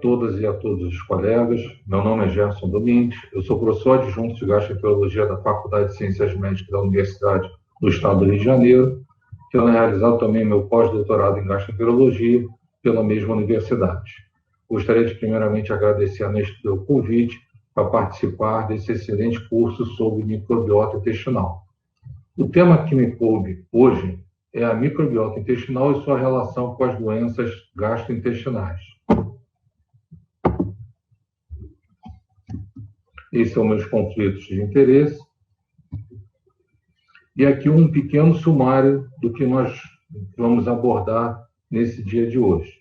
todas e a todos os colegas. Meu nome é Gerson Domingues, eu sou professor adjunto de Gastroenterologia da Faculdade de Ciências Médicas da Universidade do Estado do Rio de Janeiro, tendo realizado também meu pós-doutorado em Gastroenterologia pela mesma universidade. Gostaria de primeiramente agradecer a Nestlé pelo convite para participar desse excelente curso sobre microbiota intestinal. O tema que me coube hoje é a microbiota intestinal e sua relação com as doenças gastrointestinais. Esses são meus conflitos de interesse. E aqui um pequeno sumário do que nós vamos abordar nesse dia de hoje.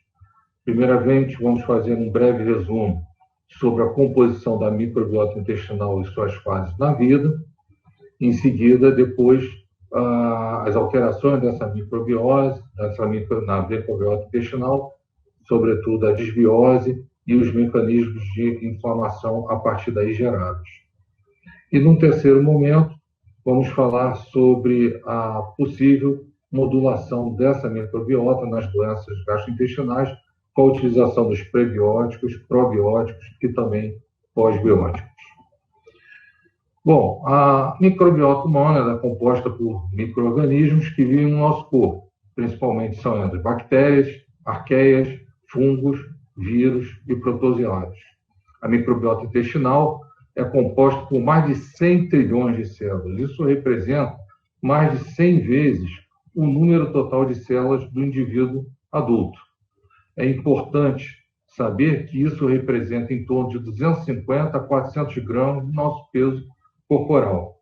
Primeiramente, vamos fazer um breve resumo sobre a composição da microbiota intestinal e suas fases na vida. Em seguida, depois, as alterações dessa microbiose, na microbiota intestinal, sobretudo a desbiose e os mecanismos de inflamação a partir daí gerados. E, num terceiro momento, vamos falar sobre a possível modulação dessa microbiota nas doenças gastrointestinais com a utilização dos prebióticos, probióticos e também pós-bióticos. Bom, a microbiota humana é composta por micro-organismos que vivem no nosso corpo, principalmente são entre bactérias, arqueias, fungos, vírus e protozoários. A microbiota intestinal é composta por mais de 100 trilhões de células. Isso representa mais de 100 vezes o número total de células do indivíduo adulto. É importante saber que isso representa em torno de 250 a 400 gramas do nosso peso corporal.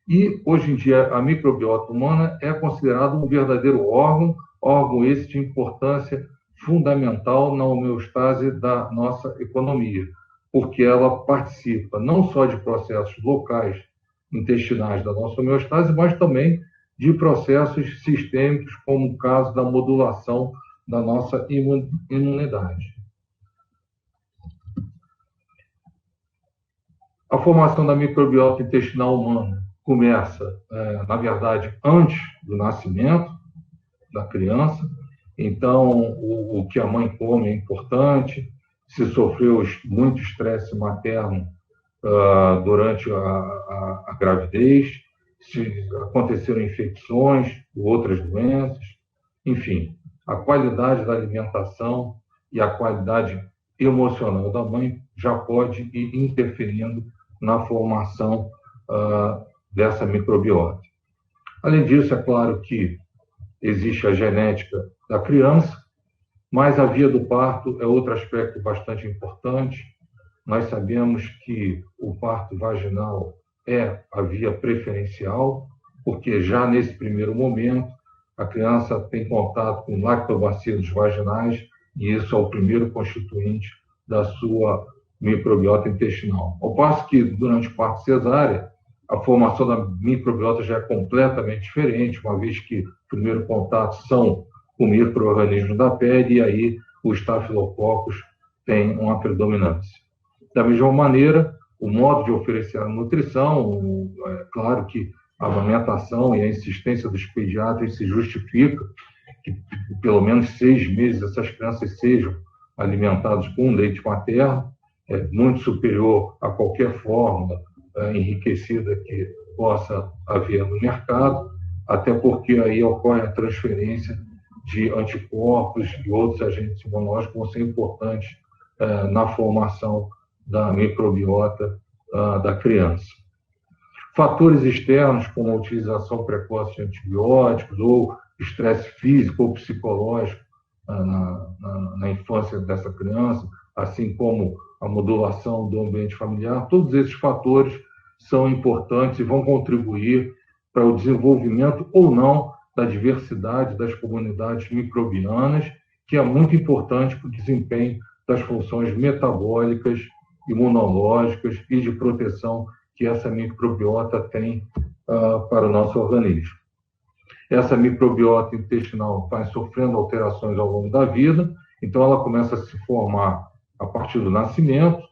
E, hoje em dia, a microbiota humana é considerada um verdadeiro órgão esse de importância fundamental na homeostase da nossa economia, porque ela participa não só de processos locais intestinais da nossa homeostase, mas também de processos sistêmicos, como o caso da modulação da nossa imunidade. A formação da microbiota intestinal humana começa, na verdade, antes do nascimento da criança. Então, o que a mãe come é importante. Se sofreu muito estresse materno durante a gravidez, se aconteceram infecções, outras doenças, enfim, a qualidade da alimentação e a qualidade emocional da mãe já pode ir interferindo na formação dessa microbiota. Além disso, é claro que existe a genética da criança, mas a via do parto é outro aspecto bastante importante. Nós sabemos que o parto vaginal é a via preferencial, porque já nesse primeiro momento a criança tem contato com lactobacilos vaginais e isso é o primeiro constituinte da sua microbiota intestinal. Ao passo que durante o parto cesárea, a formação da microbiota já é completamente diferente, uma vez que o primeiro contato são com micro-organismos da pele e aí o Staphylococcus tem uma predominância. Da mesma maneira, o modo de oferecer a nutrição, é claro que a amamentação e a insistência dos pediatras se justifica que pelo menos 6 meses essas crianças sejam alimentadas com leite materno, é muito superior a qualquer fórmula enriquecida que possa haver no mercado, até porque aí ocorre a transferência de anticorpos e outros agentes imunológicos que vão ser importantes na formação da microbiota da criança. Fatores externos, como a utilização precoce de antibióticos ou estresse físico ou psicológico na infância dessa criança, assim como a modulação do ambiente familiar, todos esses fatores são importantes e vão contribuir para o desenvolvimento ou não da diversidade das comunidades microbianas, que é muito importante para o desempenho das funções metabólicas, imunológicas e de proteção que essa microbiota tem para o nosso organismo. Essa microbiota intestinal vai sofrendo alterações ao longo da vida, então ela começa a se formar a partir do nascimento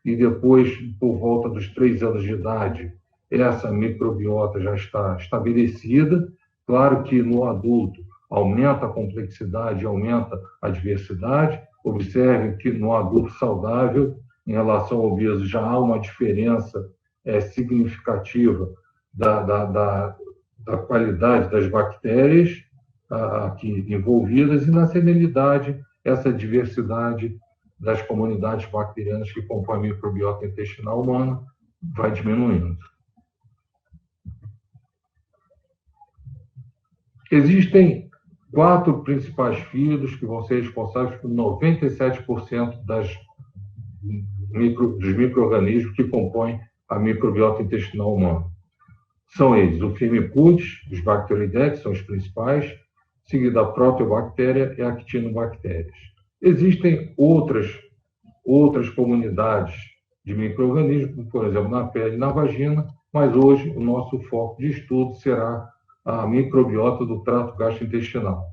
e depois, por volta dos 3 anos de idade, essa microbiota já está estabelecida. Claro que no adulto aumenta a complexidade, aumenta a diversidade, Observe que no adulto saudável, em relação ao obeso, já há uma diferença significativa da qualidade das bactérias aqui envolvidas, e na senilidade, essa diversidade das comunidades bacterianas que compõem a microbiota intestinal humana vai diminuindo. Existem 4 principais fluidos que vão ser responsáveis por 97% dos micro-organismos que compõem a microbiota intestinal humana. São eles o Firmicutes, os Bacteroidetes, são os principais, seguido a proteobactéria e a actinobactérias. Existem outras comunidades de micro-organismos, por exemplo, na pele e na vagina, mas hoje o nosso foco de estudo será a microbiota do trato gastrointestinal.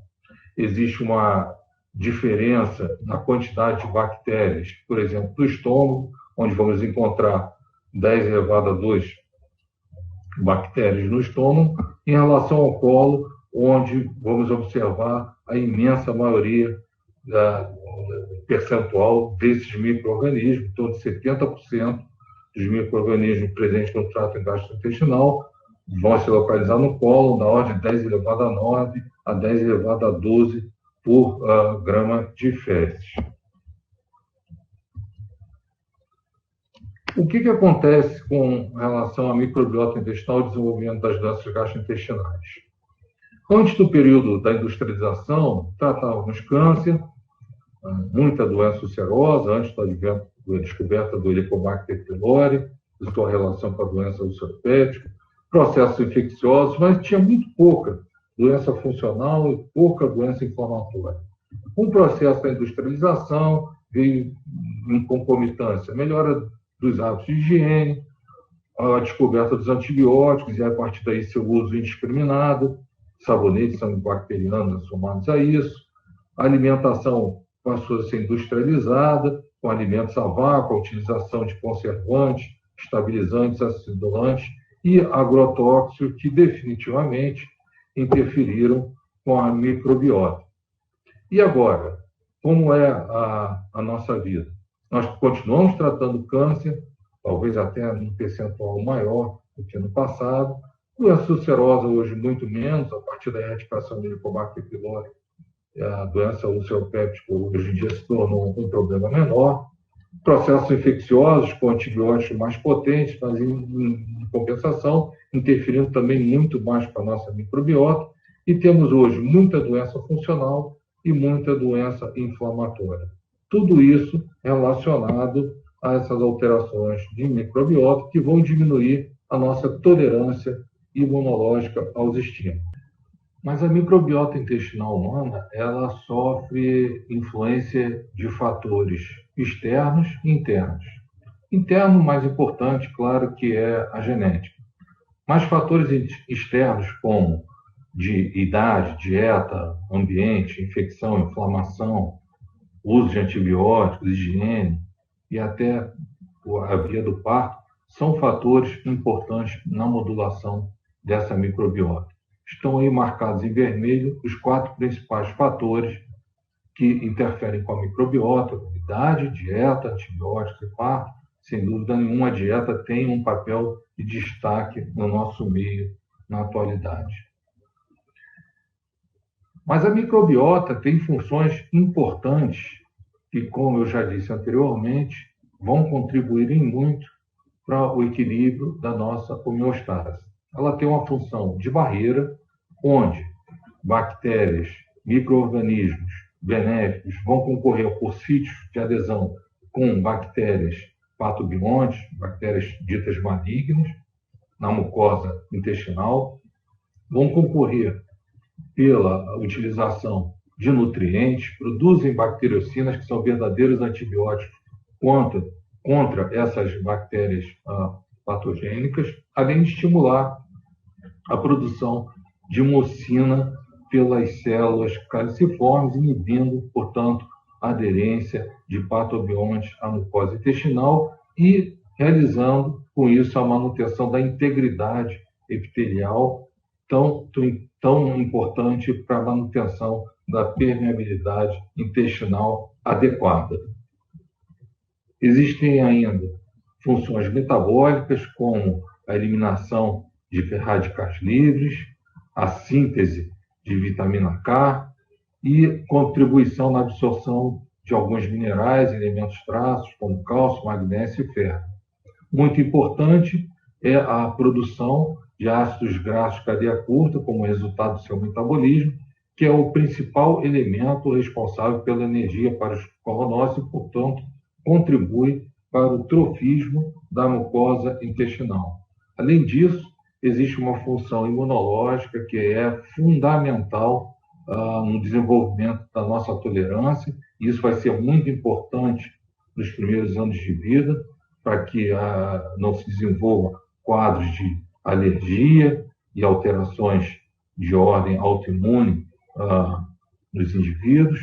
Existe uma diferença na quantidade de bactérias, por exemplo, do estômago, onde vamos encontrar 10 elevado a 2 bactérias no estômago, em relação ao colo, onde vamos observar a imensa maioria percentual desses micro-organismos, em torno de 70% dos micro-organismos presentes no trato gastrointestinal vão se localizar no colo, na ordem de 10 elevado a 9 a 10 elevado a 12 por grama de fezes. O que acontece com relação à microbiota intestinal e desenvolvimento das doenças gastrointestinais? Antes do período da industrialização, tratávamos câncer, muita doença ulcerosa, antes do advento da descoberta do Helicobacter pylori, sua relação com a doença ulceropética, processos infecciosos, mas tinha muito pouca doença funcional e pouca doença inflamatória. Com o processo da industrialização, veio em concomitância a melhora dos hábitos de higiene, a descoberta dos antibióticos e, a partir daí, seu uso indiscriminado, sabonetes são bacterianos somados a isso, a alimentação passou a ser industrializada, com alimentos a vácuo, a utilização de conservantes, estabilizantes, acidulantes e agrotóxicos que definitivamente interferiram com a microbiota. E agora, como é a nossa vida? Nós continuamos tratando câncer, talvez até num percentual maior do que no passado, doença ulcerosa hoje muito menos, a partir da erradicação do Helicobacter pylori, a doença ulceropéptica hoje em dia se tornou um problema menor, processos infecciosos com antibióticos mais potentes, mas em compensação, interferindo também muito mais para a nossa microbiota, e temos hoje muita doença funcional e muita doença inflamatória. Tudo isso relacionado a essas alterações de microbiota que vão diminuir a nossa tolerância imunológica aos estímulos. Mas a microbiota intestinal humana, ela sofre influência de fatores externos e internos. Interno, mais importante, claro, que é a genética. Mas fatores externos, como de idade, dieta, ambiente, infecção, inflamação, uso de antibióticos, higiene e até a via do parto, são fatores importantes na modulação dessa microbiota. Estão aí marcados em vermelho os 4 principais fatores que interferem com a microbiota: idade, dieta, antibióticos e parto. Sem dúvida nenhuma, a dieta tem um papel de destaque no nosso meio na atualidade. Mas a microbiota tem funções importantes que, como eu já disse anteriormente, vão contribuir em muito para o equilíbrio da nossa homeostase. Ela tem uma função de barreira, onde bactérias, micro-organismos benéficos vão concorrer por sítios de adesão com bactérias patobiontes, bactérias ditas malignas, na mucosa intestinal, vão concorrer pela utilização de nutrientes, produzem bacteriocinas, que são verdadeiros antibióticos contra essas bactérias patogênicas, além de estimular a produção de mucina pelas células caliciformes, inibindo, portanto, a aderência de patobiontes à mucosa intestinal e realizando, com isso, a manutenção da integridade epitelial, tão importante para a manutenção da permeabilidade intestinal adequada. Existem ainda funções metabólicas, como a eliminação de radicais livres, a síntese de vitamina K e contribuição na absorção de alguns minerais, elementos traços, como cálcio, magnésio e ferro. Muito importante é a produção de ácidos graxos de cadeia curta, como resultado do seu metabolismo, que é o principal elemento responsável pela energia para os coronócitos e, portanto, contribui para o trofismo da mucosa intestinal. Além disso, existe uma função imunológica que é fundamental no desenvolvimento da nossa tolerância, e isso vai ser muito importante nos primeiros anos de vida, para que não se desenvolva quadros de alergia e alterações de ordem autoimune nos indivíduos.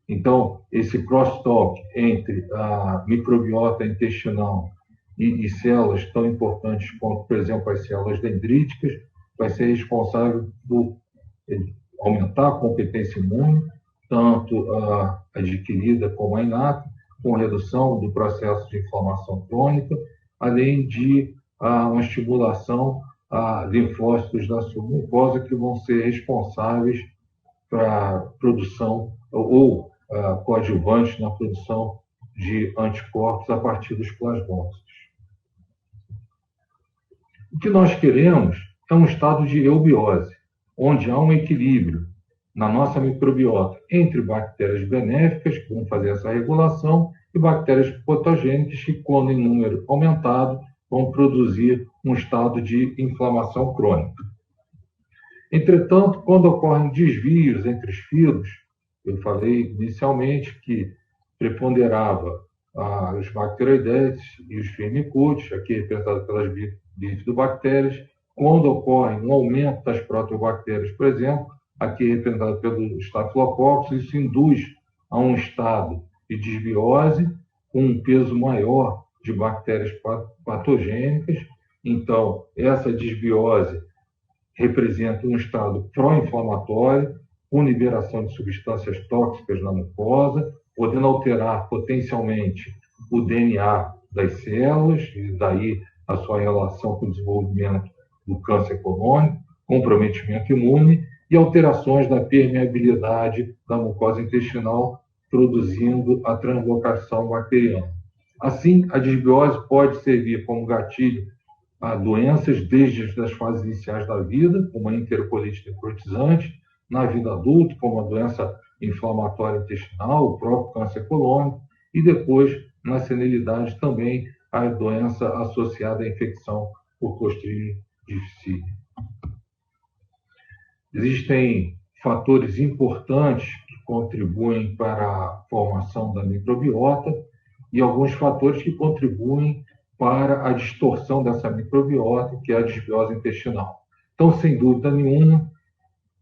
Então, esse crosstalk entre a microbiota intestinal e células tão importantes quanto, por exemplo, as células dendríticas, vai ser responsável por aumentar a competência imune, tanto adquirida como a inata, com redução do processo de inflamação crônica, além de uma estimulação a linfócitos da sua mucosa que vão ser responsáveis para a produção ou coadjuvantes na produção de anticorpos a partir dos plasmócitos. O que nós queremos é um estado de eubiose, onde há um equilíbrio na nossa microbiota entre bactérias benéficas, que vão fazer essa regulação, e bactérias patogênicas, que, quando em número aumentado, vão produzir um estado de inflamação crônica. Entretanto, quando ocorrem desvios entre os filos, eu falei inicialmente que preponderava os bacteroidetes e os firmicutes, aqui representados pelas bifidobactérias. Quando ocorre um aumento das proteobactérias, por exemplo, aqui representado pelo estafilococcus, isso induz a um estado de desbiose com um peso maior de bactérias patogênicas. Então, essa desbiose representa um estado pró-inflamatório, com liberação de substâncias tóxicas na mucosa, podendo alterar potencialmente o DNA das células, e daí a sua relação com o desenvolvimento do câncer colônico, comprometimento imune e alterações da permeabilidade da mucosa intestinal, produzindo a translocação bacteriana. Assim, a desbiose pode servir como gatilho a doenças desde as fases iniciais da vida, como a enterocolite necrotizante, na vida adulta, como a doença inflamatória intestinal, o próprio câncer colônico, e depois, na senilidade, também a doença associada à infecção por Clostridium difficile. Existem fatores importantes que contribuem para a formação da microbiota e alguns fatores que contribuem para a distorção dessa microbiota, que é a desbiose intestinal. Então, sem dúvida nenhuma,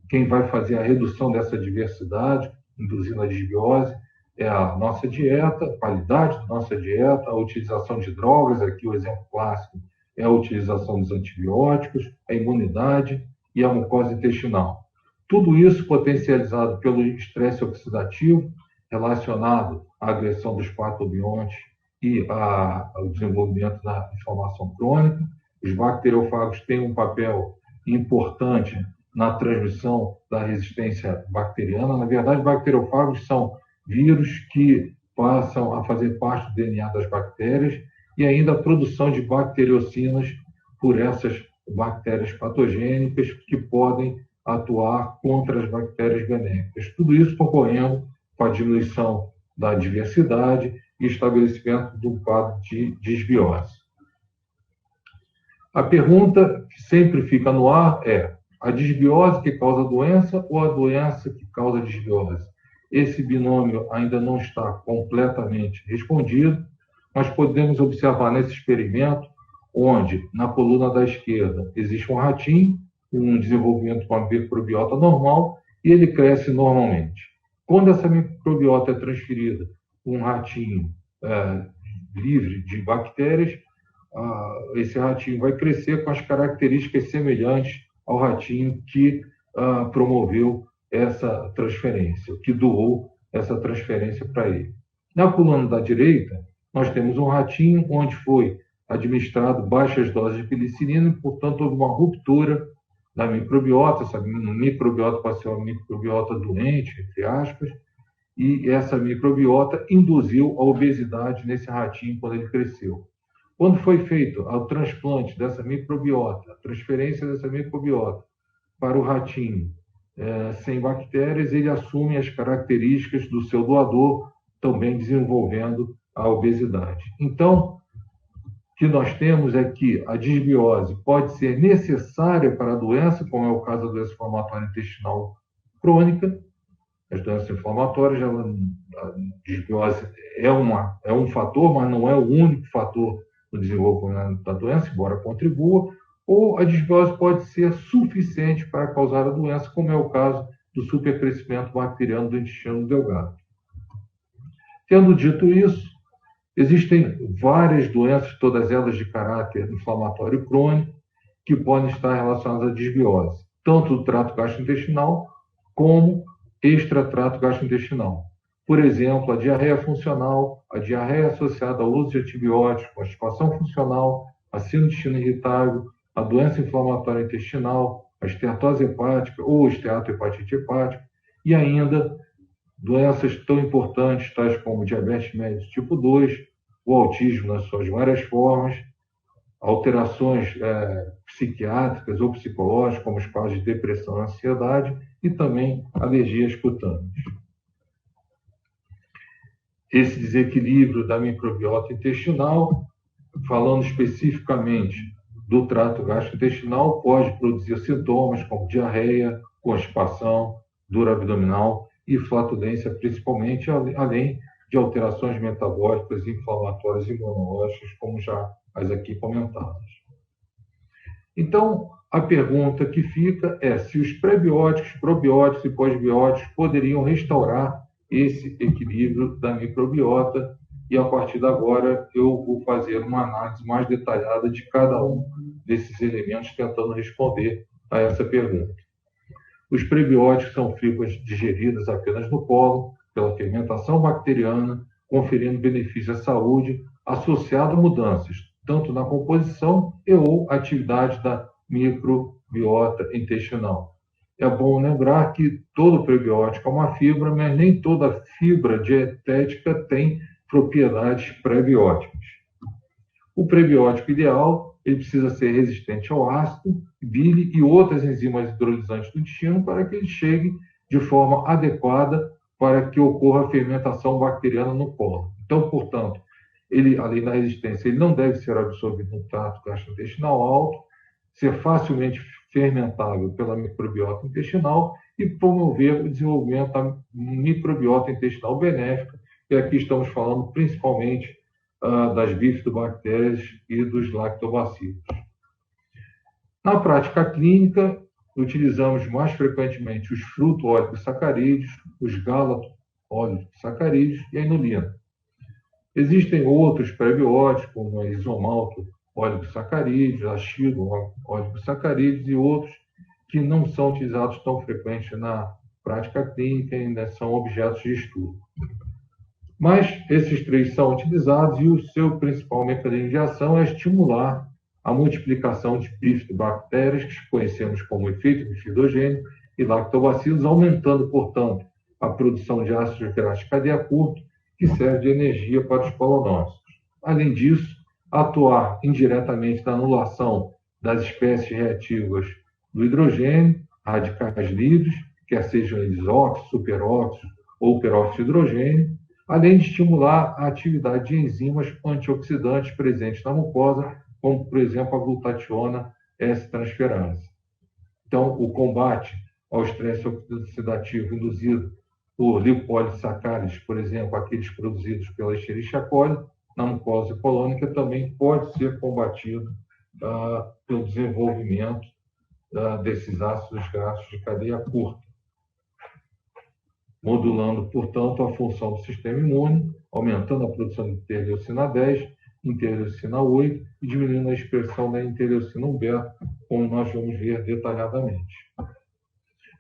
quem vai fazer a redução dessa diversidade, induzindo a desbiose, é a nossa dieta, a qualidade da nossa dieta, a utilização de drogas, aqui o exemplo clássico é a utilização dos antibióticos, a imunidade e a mucosa intestinal. Tudo isso potencializado pelo estresse oxidativo relacionado à agressão dos patobiontes e ao desenvolvimento da inflamação crônica. Os bacteriofagos têm um papel importante na transmissão da resistência bacteriana. Na verdade, bacteriofagos são vírus que passam a fazer parte do DNA das bactérias e ainda a produção de bacteriocinas por essas bactérias patogênicas que podem atuar contra as bactérias benéficas. Tudo isso ocorrendo com a diminuição da diversidade e estabelecimento do quadro de desbiose. A pergunta que sempre fica no ar é: a desbiose que causa a doença ou a doença que causa a desbiose? Esse binômio ainda não está completamente respondido, mas podemos observar nesse experimento, onde na coluna da esquerda existe um ratinho, com um desenvolvimento com a microbiota normal, e ele cresce normalmente. Quando essa microbiota é transferida para um ratinho livre de bactérias, esse ratinho vai crescer com as características semelhantes ao ratinho que promoveu essa transferência, que doou essa transferência para ele. Na coluna da direita, nós temos um ratinho onde foi administrado baixas doses de penicilina e, portanto, houve uma ruptura da microbiota. Essa microbiota pode ser uma microbiota doente, entre aspas, e essa microbiota induziu a obesidade nesse ratinho quando ele cresceu. Quando foi feito o transplante dessa microbiota, a transferência dessa microbiota para o ratinho sem bactérias, ele assume as características do seu doador, também desenvolvendo a obesidade. Então, o que nós temos é que a disbiose pode ser necessária para a doença, como é o caso da doença inflamatória intestinal crônica. As doenças inflamatórias, a disbiose é um fator, mas não é o único fator no desenvolvimento da doença, embora contribua, ou a disbiose pode ser suficiente para causar a doença, como é o caso do supercrescimento bacteriano do intestino delgado. Tendo dito isso, existem várias doenças, todas elas de caráter inflamatório crônico, que podem estar relacionadas à disbiose, tanto do trato gastrointestinal como extratrato gastrointestinal. Por exemplo, a diarreia funcional, a diarreia associada ao uso de antibióticos, constipação funcional, a síndrome do intestino irritável, a doença inflamatória intestinal, a esteatose hepática ou esteatohepatite hepática, e ainda doenças tão importantes, tais como diabetes mellitus tipo 2, o autismo nas suas várias formas, alterações psiquiátricas ou psicológicas, como os casos de depressão e ansiedade, e também alergias cutâneas. Esse desequilíbrio da microbiota intestinal, falando especificamente do trato gastrointestinal, pode produzir sintomas como diarreia, constipação, dor abdominal e flatulência, principalmente, além de alterações metabólicas, inflamatórias e imunológicas, como já as aqui comentadas. Então, a pergunta que fica é se os prebióticos, probióticos e pós-bióticos poderiam restaurar esse equilíbrio da microbiota, e a partir de agora eu vou fazer uma análise mais detalhada de cada um desses elementos, tentando responder a essa pergunta. Os prebióticos são fibras digeridas apenas no colo, pela fermentação bacteriana, conferindo benefício à saúde, associado a mudanças, tanto na composição e ou atividade da microbiota intestinal. É bom lembrar que todo prebiótico é uma fibra, mas nem toda fibra dietética tem propriedades prebióticas. O prebiótico ideal, ele precisa ser resistente ao ácido, bile e outras enzimas hidrolisantes do intestino para que ele chegue de forma adequada para que ocorra a fermentação bacteriana no colo. Então, portanto, ele, além da resistência, ele não deve ser absorvido no trato gastrointestinal alto, ser facilmente fermentável pela microbiota intestinal e promover o desenvolvimento da microbiota intestinal benéfica, e aqui estamos falando principalmente das bifidobactérias e dos lactobacilos. Na prática clínica, utilizamos mais frequentemente os fruto-óligosacarídeos, os galato-óligosacarídeos e a inulina. Existem outros prebióticos, como a isomalto oligosacarídeos, acido oligosacarídeos e outros que não são utilizados tão frequente na prática clínica e ainda são objetos de estudo. Mas esses três são utilizados e o seu principal mecanismo de ação é estimular a multiplicação de bifidobactérias, que conhecemos como efeito bifidogênio, e lactobacilos, aumentando, portanto, a produção de ácidos graxos de cadeia curta, que serve de energia para os colonócitos. Além disso, atuar indiretamente na anulação das espécies reativas do hidrogênio, radicais livres, quer sejam eles óxidos, superóxidos ou peróxido de hidrogênio, além de estimular a atividade de enzimas antioxidantes presentes na mucosa, como, por exemplo, a glutationa S-transferase. Então, o combate ao estresse oxidativo induzido por lipopolissacarídeos, por exemplo, aqueles produzidos pela Escherichia coli, na mucosa colônica, também pode ser combatido pelo desenvolvimento desses ácidos graxos de cadeia curta, modulando, portanto, a função do sistema imune, aumentando a produção de interleucina 10, interleucina 8 e diminuindo a expressão da interleucina 1 beta, como nós vamos ver detalhadamente.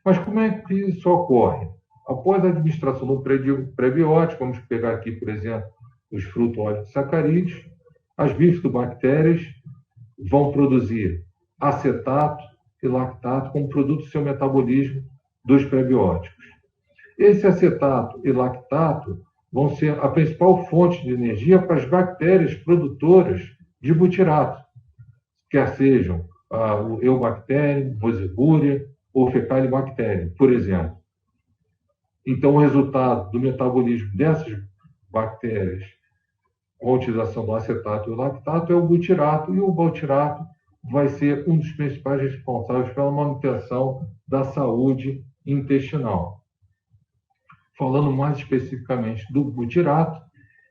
Mas como é que isso ocorre? Após a administração do prebiótico, vamos pegar aqui, por exemplo, os fruto-óleo-sacarídeos, as bifidobactérias vão produzir acetato e lactato como produto do seu metabolismo dos prebióticos. Esse acetato e lactato vão ser a principal fonte de energia para as bactérias produtoras de butirato, quer sejam o Eubacterium, Roseburia ou Fecalibacterium, por exemplo. Então, o resultado do metabolismo dessas bactérias com a utilização do acetato e do lactato é o butirato, e o butirato vai ser um dos principais responsáveis pela manutenção da saúde intestinal. Falando mais especificamente do butirato,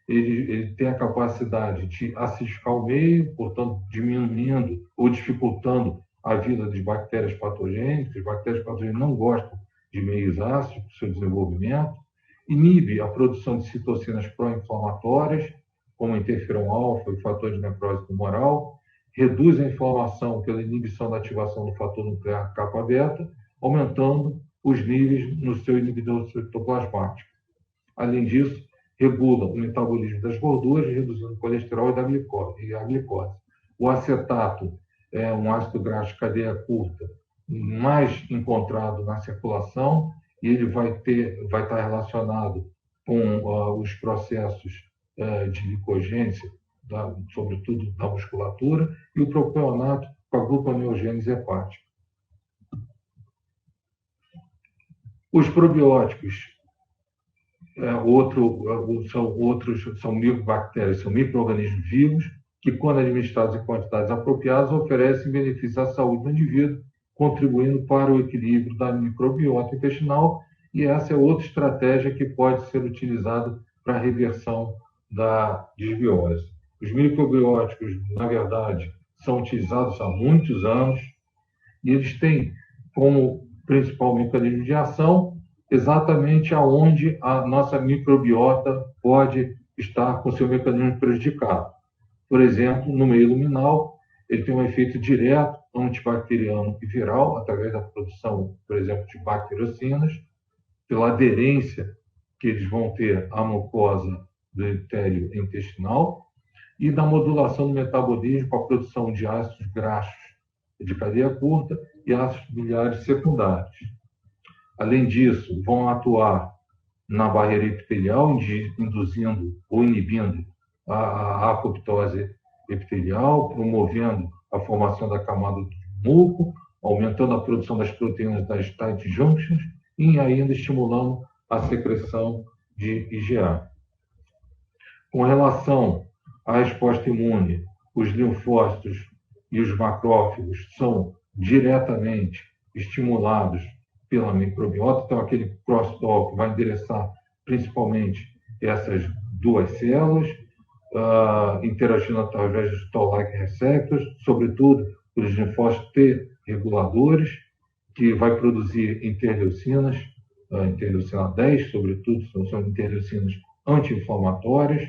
ele tem a capacidade de acidificar o meio, portanto, diminuindo ou dificultando a vida de bactérias patogênicas. As bactérias patogênicas não gostam de meios ácidos para o seu desenvolvimento. Inibe a produção de citocinas pró-inflamatórias, como interferon-alfa e fator de necrose tumoral. Reduz a inflamação pela inibição da ativação do fator nuclear kappa-beta, aumentando os níveis no seu inibidor citoplasmático. Além disso, regula o metabolismo das gorduras, reduzindo o colesterol e a glicose. O acetato é um ácido graxo de cadeia curta mais encontrado na circulação, e ele vai estar relacionado com os processos de glicogênese, sobretudo da musculatura, e o propionato com a gluconeogênese hepática. Os probióticos são micobactérias, são micro-organismos vivos que, quando administrados em quantidades apropriadas, oferecem benefícios à saúde do indivíduo, contribuindo para o equilíbrio da microbiota intestinal, e essa é outra estratégia que pode ser utilizada para a reversão da desbiose. Os microbióticos, na verdade, são utilizados há muitos anos, e eles têm como principal mecanismo de ação exatamente aonde a nossa microbiota pode estar com seu mecanismo prejudicado. Por exemplo, no meio luminal, ele tem um efeito direto antibacteriano e viral, através da produção, por exemplo, de bactericinas, pela aderência que eles vão ter à mucosa do epitélio intestinal, e da modulação do metabolismo com a produção de ácidos graxos de cadeia curta e ácidos biliares secundários. Além disso, vão atuar na barreira epitelial, induzindo ou inibindo a apoptose epitelial, promovendo a formação da camada do muco, aumentando a produção das proteínas das tight junctions e ainda estimulando a secreção de IgA. Com relação à resposta imune, os linfócitos e os macrófagos são diretamente estimulados pela microbiota, então aquele crosstalk vai endereçar principalmente essas duas células, interagindo através dos toll-like receptors, sobretudo os linfócitos T reguladores, que vai produzir interleucinas, interleucina 10, sobretudo, são interleucinas anti-inflamatórias,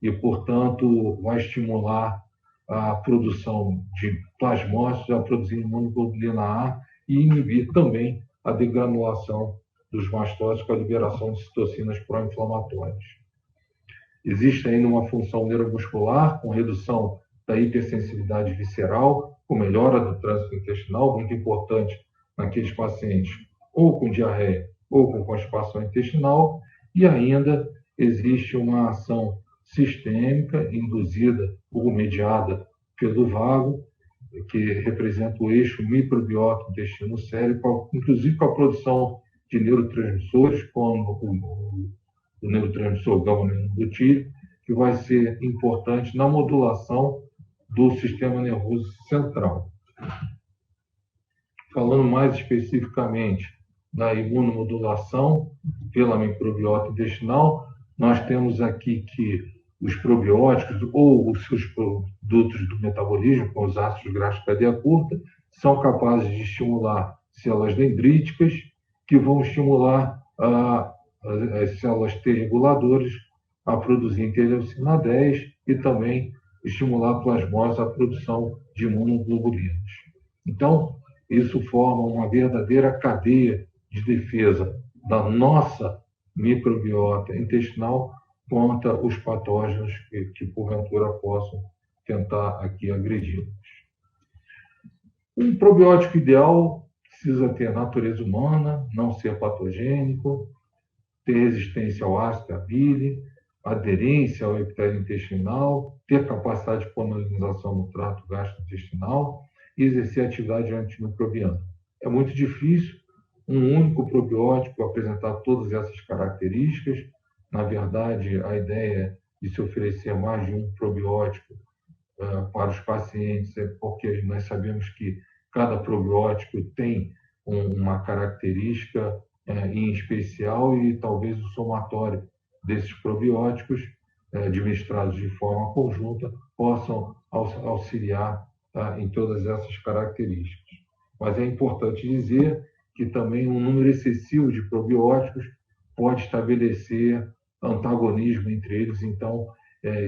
e, portanto, vai estimular a produção de plasmócitos, a produzir imunoglobulina A e inibir também a degranulação dos mastócitos com a liberação de citocinas pró-inflamatórias. Existe ainda uma função neuromuscular com redução da hipersensibilidade visceral, com melhora do trânsito intestinal, muito importante naqueles pacientes ou com diarreia ou com constipação intestinal, e ainda existe uma ação sistêmica induzida ou mediada pelo vago, que representa o eixo microbiota intestino-cérebro, inclusive com a produção de neurotransmissores, como o neurotransmissor gama-aminobutírico, que vai ser importante na modulação do sistema nervoso central. Falando mais especificamente da imunomodulação pela microbiota intestinal, nós temos aqui que os probióticos ou os seus produtos do metabolismo, com os ácidos graxos de cadeia curta, são capazes de estimular células dendríticas, que vão estimular as células T reguladoras a produzir interleucina 10 e também estimular a plasmose a produção de imunoglobulinas. Então, isso forma uma verdadeira cadeia de defesa da nossa microbiota intestinal contra os patógenos que porventura possam tentar aqui agredi-los. Um probiótico ideal precisa ter natureza humana, não ser patogênico, ter resistência ao ácido, à bile, aderência ao epitélio intestinal, ter capacidade de colonização no trato gastrointestinal e exercer atividade antimicrobiana. É muito difícil um único probiótico apresentar todas essas características. Na verdade, a ideia de se oferecer mais de um probiótico para os pacientes é porque nós sabemos que cada probiótico tem uma característica em especial e talvez o somatório desses probióticos administrados de forma conjunta possam auxiliar em todas essas características. Mas é importante dizer que também um número excessivo de probióticos pode estabelecer antagonismo entre eles, então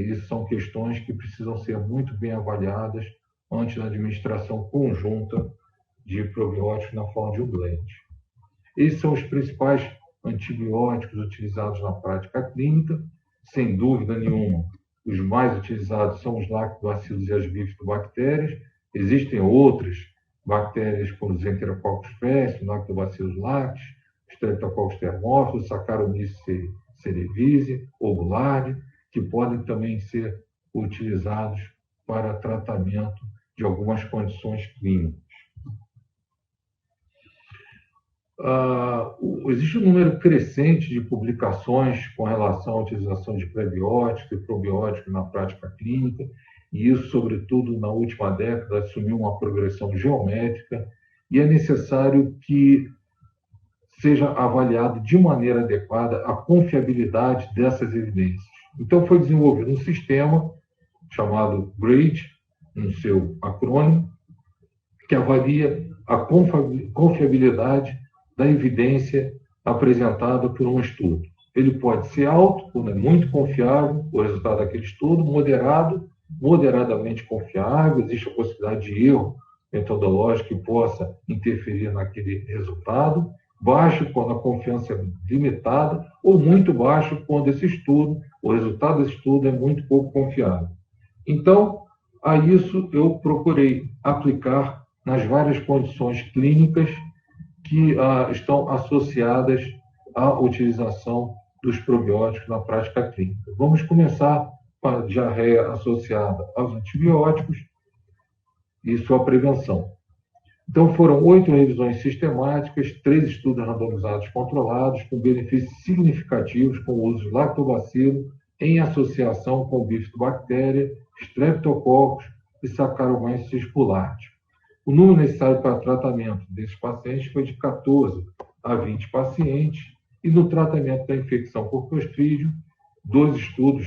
isso são questões que precisam ser muito bem avaliadas antes da administração conjunta de probióticos na forma de um blend. Esses são os principais antibióticos utilizados na prática clínica, sem dúvida nenhuma. Os mais utilizados são os lactobacilos e as bifidobactérias. Existem outras bactérias, como os Enterococcus faecis, lactobacillus lactis, Streptococcus thermophilus, Saccharomyces cerevisiae, Ovulardia, que podem também ser utilizados para tratamento de algumas condições clínicas. Existe um número crescente de publicações com relação à utilização de prebióticos e probióticos na prática clínica, e isso, sobretudo, na última década, assumiu uma progressão geométrica, e é necessário que seja avaliado de maneira adequada a confiabilidade dessas evidências. Então, foi desenvolvido um sistema chamado GRADE, no seu acrônimo, que avalia a confiabilidade da evidência apresentada por um estudo. Ele pode ser alto, quando é muito confiável o resultado daquele estudo, moderado, moderadamente confiável, existe a possibilidade de erro metodológico que possa interferir naquele resultado, baixo quando a confiança é limitada, ou muito baixo quando esse estudo, o resultado desse estudo é muito pouco confiável. Então, a isso eu procurei aplicar nas várias condições clínicas que estão associadas à utilização dos probióticos na prática clínica. Vamos começar com a diarreia associada aos antibióticos e sua prevenção. Então, foram 8 revisões sistemáticas, 3 estudos randomizados controlados, com benefícios significativos com o uso de lactobacilo em associação com bifidobactéria, Streptococcus e Saccharomyces boulardii. O número necessário para tratamento desses pacientes foi de 14 a 20 pacientes, e no tratamento da infecção por Clostridium, 2 estudos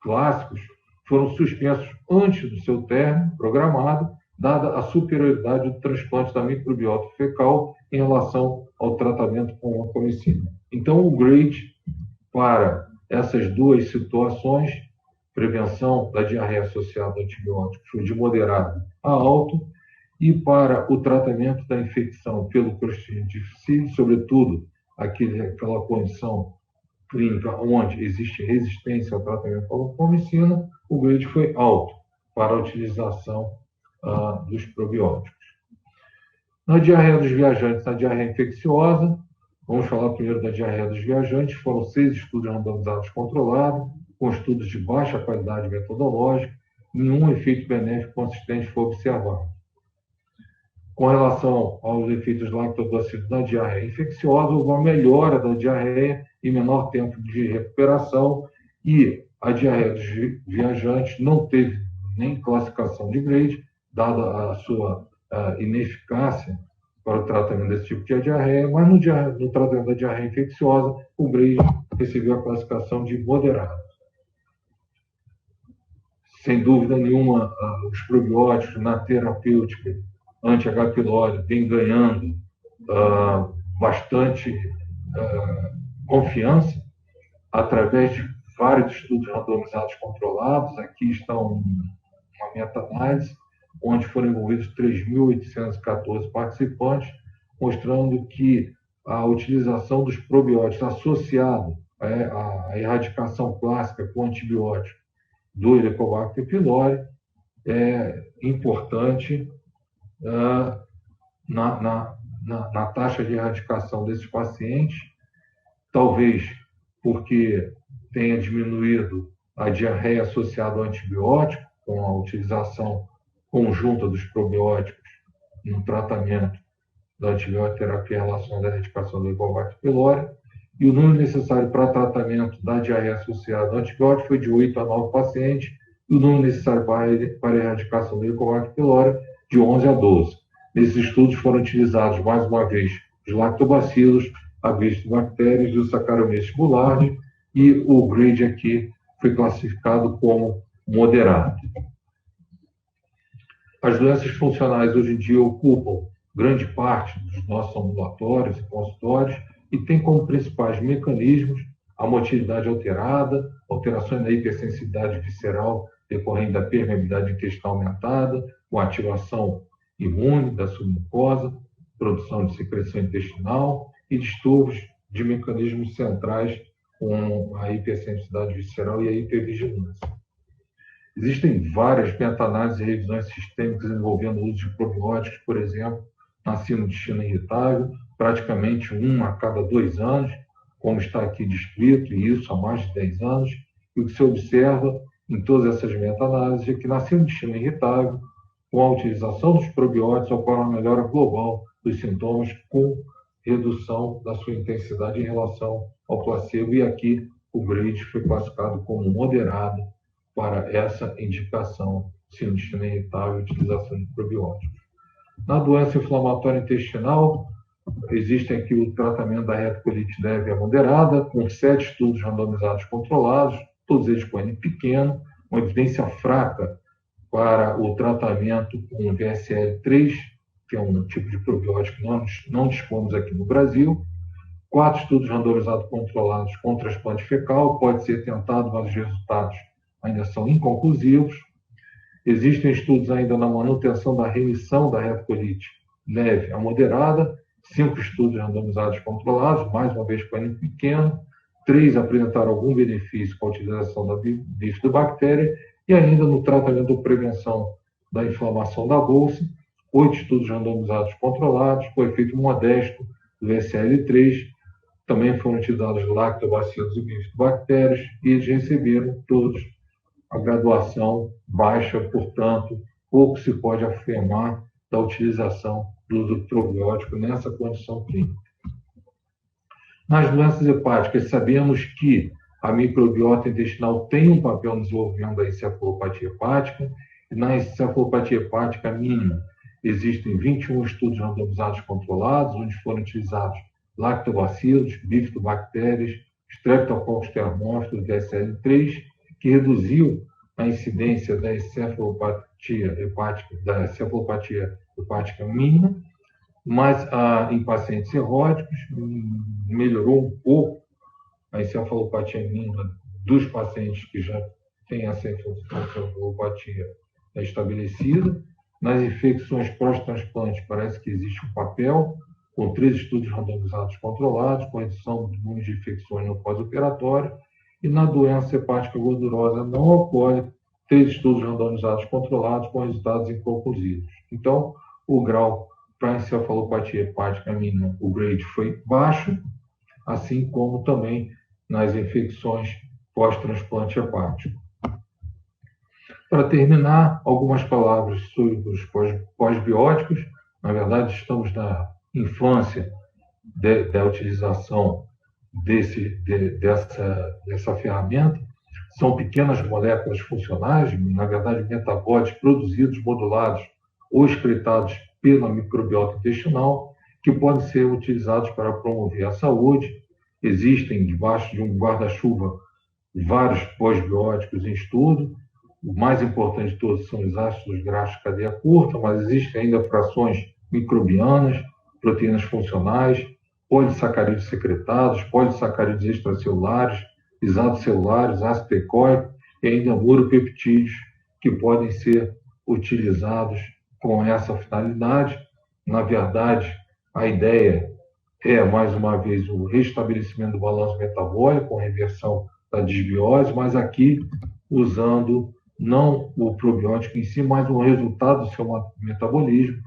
clássicos foram suspensos antes do seu término programado, dada a superioridade do transplante da microbiota fecal em relação ao tratamento com vancomicina. Então, o GRADE, para essas 2 situações, prevenção da diarreia associada a antibióticos, foi de moderado a alto, e para o tratamento da infecção pelo Clostridium difficile, sobretudo aquela condição clínica onde existe resistência ao tratamento com vancomicina, o grade foi alto para a utilização dos probióticos. Na diarreia dos viajantes, na diarreia infecciosa, vamos falar primeiro da diarreia dos viajantes, foram 6 estudos randomizados controlados, com estudos de baixa qualidade metodológica, nenhum efeito benéfico consistente foi observado. Com relação aos efeitos lactobacilos na diarreia infecciosa, houve uma melhora da diarreia e menor tempo de recuperação, e a diarreia dos viajantes não teve nem classificação de grade, dada a sua ineficácia para o tratamento desse tipo de diarreia, mas no tratamento da diarreia infecciosa, o grade recebeu a classificação de moderado. Sem dúvida nenhuma, os probióticos na terapêutica anti-H. pylori vem ganhando bastante confiança através de vários estudos randomizados controlados. Aqui está uma meta-análise onde foram envolvidos 3.814 participantes, mostrando que a utilização dos probióticos associado à erradicação clássica com antibiótico do Helicobacter pylori é importante na taxa de erradicação desses pacientes, talvez porque tenha diminuído a diarreia associada ao antibiótico, com a utilização conjunta dos probióticos no tratamento da antibiótico-terapia relacionada à erradicação do Helicobacter pylori, e o número necessário para tratamento da diarreia associada ao antibiótico foi de 8 a 9 pacientes, e o número necessário para a erradicação do Helicobacter pylori de 11 a 12. Nesses estudos foram utilizados, mais uma vez, os lactobacilos, a bifidobactérias e o Saccharomyces boulardii, e o grade aqui foi classificado como moderado. As doenças funcionais hoje em dia ocupam grande parte dos nossos ambulatórios e consultórios e têm como principais mecanismos a motilidade alterada, alterações da hipersensibilidade visceral decorrente da permeabilidade intestinal aumentada, com ativação imune da submucosa, produção de secreção intestinal e distúrbios de mecanismos centrais com a hipersensibilidade visceral e a hipervigilância. Existem várias meta-análises e revisões sistêmicas envolvendo o uso de probióticos, por exemplo, na síndrome de intestino irritável, praticamente 1 a cada 2 anos, como está aqui descrito, e isso há mais de 10 anos. E o que se observa em todas essas meta-análises é que na síndrome de intestino irritável, com a utilização dos probióticos, ocorre uma melhora global dos sintomas com redução da sua intensidade em relação ao placebo, e aqui o grade foi classificado como moderado para essa indicação, síndrome de intestino irritável e utilização de probióticos. Na doença inflamatória intestinal, existem aqui o tratamento da retocolite leve a moderada, com 7 estudos randomizados controlados, todos eles com N pequeno, uma evidência fraca para o tratamento com VSL-3, que é um tipo de probiótico que não dispomos aqui no Brasil. 4 estudos randomizados controlados com transplante fecal, pode ser tentado, mas os resultados ainda são inconclusivos. Existem estudos ainda na manutenção da remissão da retocolite leve a moderada, 5 estudos randomizados controlados, mais uma vez com N pequeno, 3 apresentaram algum benefício com a utilização da bifidobactéria, e ainda no tratamento ou prevenção da inflamação da bolsa, 8 estudos randomizados controlados, com efeito modesto do VSL-3, também foram utilizados lactobacilos e bifidobactérias, e eles receberam todos a graduação baixa, portanto, pouco se pode afirmar da utilização do uso do probiótico nessa condição clínica. Nas doenças hepáticas, sabemos que a microbiota intestinal tem um papel no desenvolvimento da encefalopatia hepática, e na encefalopatia hepática mínima existem 21 estudos randomizados controlados, onde foram utilizados lactobacilos, bifidobactérias, Streptococcus thermophilus, VSL-3, que reduziu a incidência da encefalopatia hepática mínima, mas em pacientes cirróticos melhorou um pouco a encefalopatia mínima dos pacientes que já têm essa encefalopatia estabelecida. Nas infecções pós-transplante parece que existe um papel, com 3 estudos randomizados controlados, com redução do número de infecções no pós-operatório, e na doença hepática gordurosa não ocorre 3 estudos randomizados controlados com resultados inconclusivos. Então, o grau para a encefalopatia hepática mínima, o grade foi baixo, assim como também nas infecções pós-transplante hepático. Para terminar, algumas palavras sobre os pós-bióticos. Na verdade, estamos na infância da utilização dessa ferramenta. São pequenas moléculas funcionais, na verdade, metabólitos produzidos, modulados ou excretados pela microbiota intestinal, que podem ser utilizados para promover a saúde. Existem, debaixo de um guarda-chuva, vários pós-bióticos em estudo. O mais importante de todos são os ácidos graxos de cadeia curta, mas existem ainda frações microbianas, proteínas funcionais, polissacarídeos secretados, polissacarídeos extracelulares, lisados celulares, ácido eicóico e ainda uropeptídeos, que podem ser utilizados com essa finalidade. Na verdade, a ideia é, mais uma vez, o restabelecimento do balanço metabólico, com reversão da desbiose, mas aqui usando não o probiótico em si, mas o resultado do seu metabolismo,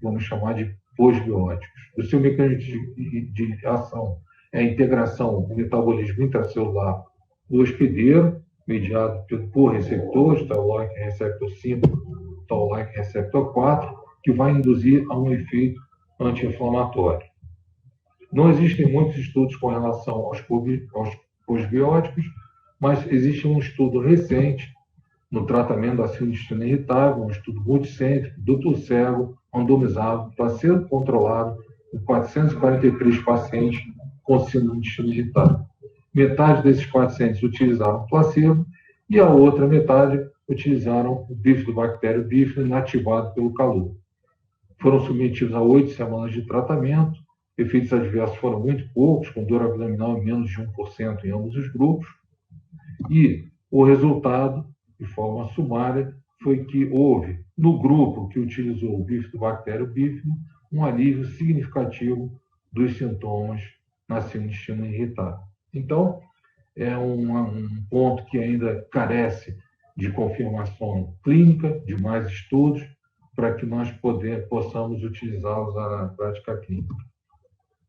vamos chamar de pós-bióticos. O seu mecanismo de ação é a integração do metabolismo intracelular do hospedeiro, mediado por receptores, Toll-like receptor 5, Toll-like receptor 4, que vai induzir a um efeito anti-inflamatório. Não existem muitos estudos com relação aos pós-bióticos, mas existe um estudo recente no tratamento da síndrome do intestino irritável, um estudo multicêntrico, duplo cego, randomizado, placebo controlado, com 443 pacientes com síndrome do intestino irritável. Metade desses pacientes utilizaram placebo e a outra metade utilizaram o bifidobactério bífido inativado pelo calor. Foram submetidos a 8 semanas de tratamento, efeitos adversos foram muito poucos, com dor abdominal em menos de 1% em ambos os grupos, e o resultado, de forma sumária, foi que houve, no grupo que utilizou o bifidobactério bífido, um alívio significativo dos sintomas na síndrome do intestino irritável. Então, é um ponto que ainda carece de confirmação clínica, de mais estudos, para que nós possamos utilizá-los na prática clínica.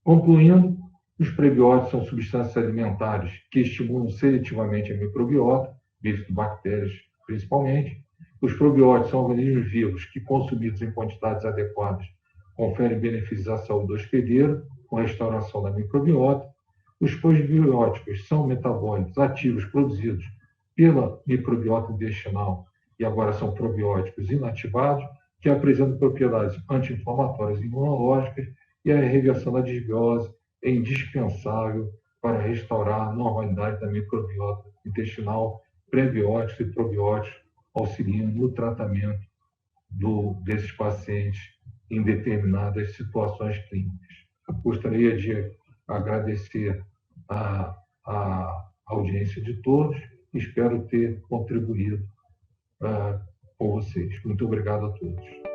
Concluindo, os prebióticos são substâncias alimentares que estimulam seletivamente a microbiota, bifidobactérias principalmente. Os probióticos são organismos vivos que, consumidos em quantidades adequadas, conferem benefícios à saúde do hospedeiro, com restauração da microbiota. Os pós-bióticos são metabólitos ativos produzidos pela microbiota intestinal e agora são probióticos inativados, que apresentam propriedades anti-inflamatórias e imunológicas, e a reversão da desbiose é indispensável para restaurar a normalidade da microbiota intestinal. Prebióticos e probióticos auxiliam no tratamento desses pacientes em determinadas situações clínicas. Gostaria de agradecer a audiência de todos e espero ter contribuído com vocês. Muito obrigado a todos.